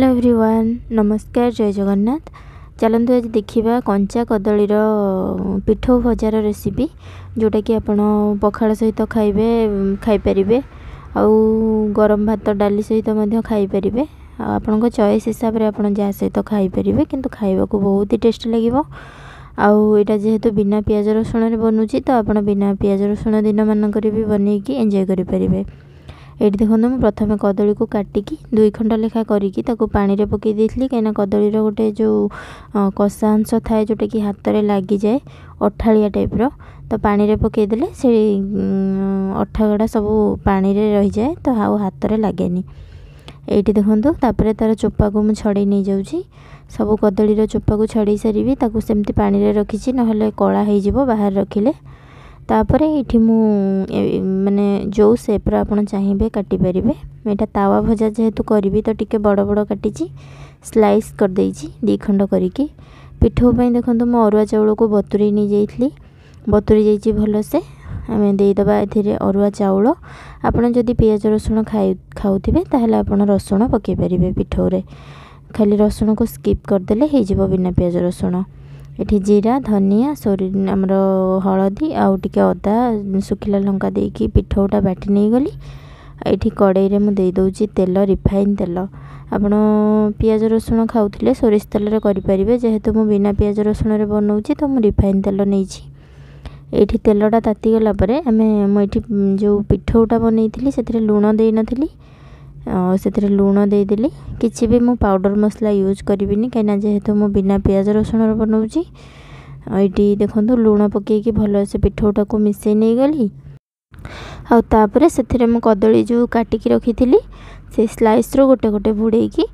Everyone नमस्कार जय जगन्नाथ। चलतु आज देखा कंचा कदलीर पिठो भजार रेसिपी जोटा कि आपण पखाड़ सहित खाइबे खाइपारे आउ गरम भात डाली सहित खाइपारे आपण चॉइस हिसाब से आपण जहाँ सहित खाइपारे किंतु खाइबा को बहुत ही टेस्ट लगे। आउ एटा जेहेतु बिना पियाज रसुण बनूची तो आपण बिना पियाज रसुण दिन मानक भी बनईकी एंजॉय करें। ये देखो मुझे प्रथम कदली को काटिकी 2 खंड लेखा करी पानी रे पकई देती कहीं कदलीर गोटे जो कषा अंश थाए जोटा कि हाथ में लगी जाए अठाड़िया टाइप्र तो पानी रे पकईदेले से अठा गुड़ा सब पानी रे रही जाए तो आउ हाथ में लगेनि। ये देखो तापर तार चोपा को मुझे छड़े नहीं जाऊँगी सब कदलीर चोपा को छड़े सारी सेमती पानी रे रखी ना कला हो बाहर रखिले तापर ये माने जो सेप्र आप चाहिए काटिपारे। यहाँ तावा भजा जेहेतु करी तो टिके बड़ बड़ काटी स्लाइस कर देइछि 2 खंड करिकी पिठो पई। देखो मो अरुआ चाउल को बतुरी नहीं जाइली बतुरी जाइछि भलसे आम देदेबा ए अरुआ चाउल। आपड़ जदि पियाज रसुण खाऊे ताहले आपड़ रसुण पकई पारे पिठो रे खाली रसुण को स्किप करदेले हो बिना पियाज रसुण। ये जीरा धनिया आमर हलदी आउ टिके अदा सुखिला लंका देकी पिठौटा बाटी नहीं गली। ये कड़ाई रे मुझे दे तेल रिफाइन तेल आपण पियाज रसुण खाऊले सोरिष तेल रे करें जेहेतु मु बिना पियाज रसुण रे बनाऊँगी तो मुझे रिफाइन तेल नहीं। ये तेलटा ताती गला आम मुझे जो पिठौटा बनई से लुण दे नी से लुण देदेली किसी भी मु पाउडर मसला यूज करी कहीं जेहेतु मु बिना पियाज रसुण बनाऊँगी। ये देखो लुण पकईकी भल से पिठौटा को मिसई नहीं गली आउे से कदली जो काटिकी रखी से स्लाइस रो गोटे गोटे बुड़ेकी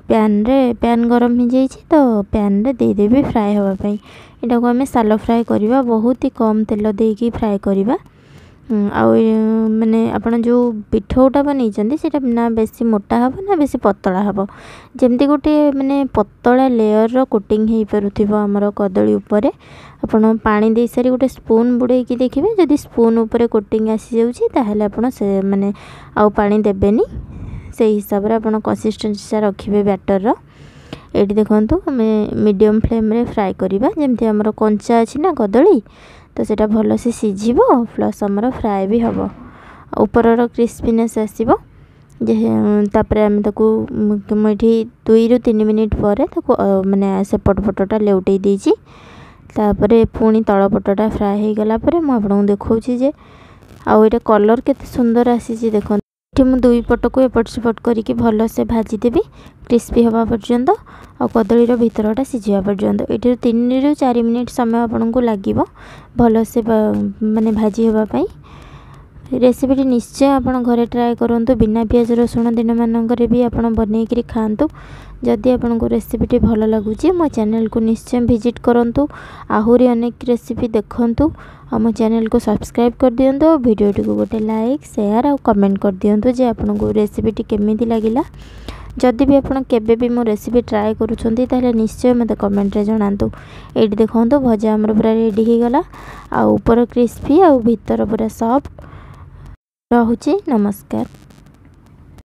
पैन गरम हो जाइए तो पैन रे देदेवी फ्राए होगापाई। यहाँ को आम सालो फ्राए करवा बहुत ही कम तेल देकी फ्राए करवा। माने आपण जो पिठौटा बनई से ना बेसी मोटा हम ना बेसी पतला हम जमती गोटे माने पतला लेयर रो कोटिंग हो पारुथिबो हमर कदली उपरे आपण पानी दे सारी गोटे स्पून बुड़ेकी देखिए जदि स्पून उपरे कोटिंग आसी जाउची ताहले आपण से माने आउ पानी देबेनी से हिसाब रे आपण कंसिस्टेंसी रखिबे बैटर रो। ये देखंतु हमें मीडियम फ्लेम रे फ्राए करबा जमती हमर कंचा अछि ना कदली तो सेटा भल से सिझिब प्लस हमर फ्राए भी हम ऊपर क्रिस्पीनेस आसो जे तापर आम ताकू मुझे 2 ରୁ 3 मिनिट पर माने सेपट पटटा लेउटे देइछि तापर पुणी तल पटटा फ्राए हो गला पर मुझे देखौछि जे आउ एटा कलर केते सुंदर आसी देखो मु 2 पट को एपट सेपट करके भल से भाजीदेवी क्रिस्पी हवा पर्यंत आ कदलीर भितरटा सिझा पर्यंत। ये 3 ରୁ 4 मिनिट समय आपन को लगिबो भल से माने भाजी होगापाई। रेसिपी निश्चय आपण घरे ट्राए करंतु बिना पियाज रसुण दिन मानक भी आपण बनईकरी खातु। जदि आपन को रेसिपी भल लगुच मो चैनल को निश्चय विजिट करंतु आहुरी अनेक रेसिपी देखंतु और मो चैनल को सब्सक्राइब कर दियंतु वीडियो को गोटे लाइक शेयर और कमेंट कर दियंतु जे आपन को रेसिपी केमिति लागिला। जदि भी आपन केबे भी मो रेसिपी ट्राए करूछंती ताले निश्चय मते कमेंट रे जणांतु। एडी देखंतु भजा हमर पूरा रेडी हो गला आ ऊपर क्रिस्पी आ भीतर पूरा सॉफ्ट रहुची। नमस्कार।